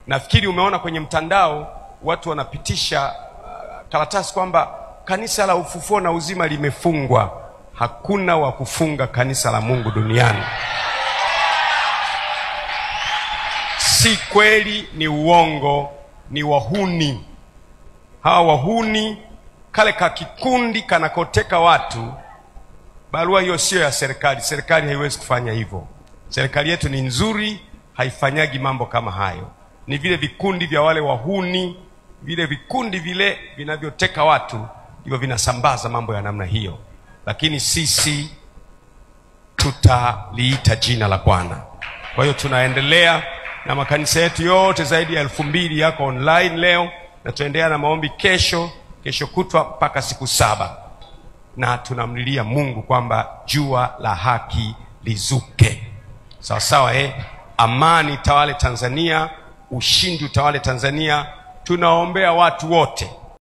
Nafikiri umeona kwenye mtandao watu wanapitisha karatasi kwamba kanisa la Ufufuo na Uzima limefungwa. Hakuna wa kufunga kanisa la Mungu duniani. Si kweli, ni uongo, ni wahuni. Hawa wahuni, kale ka kikundi kanakoteka watu. Barua hiyo sio ya serikali. Serikali haiwezi kufanya hivyo. Serikali yetu ni nzuri, haifanyagi mambo kama hayo. Ni vile vikundi vya wale wahuni, vile vikundi vile vinavyoteka watu, hivyo vinasambaza mambo ya namna hiyo. Lakini sisi tutaliita jina la Bwana. Kwa hiyo tunaendelea na makanisa yetu yote zaidi ya 2000 yako online leo, na tuendelea na maombi kesho kutwa mpaka siku 7. Na tunamlilia Mungu kwamba jua la haki lizuke. Sawa sawa, amani tawale Tanzania, ushindi utawale Tanzania. Tunaombea watu wote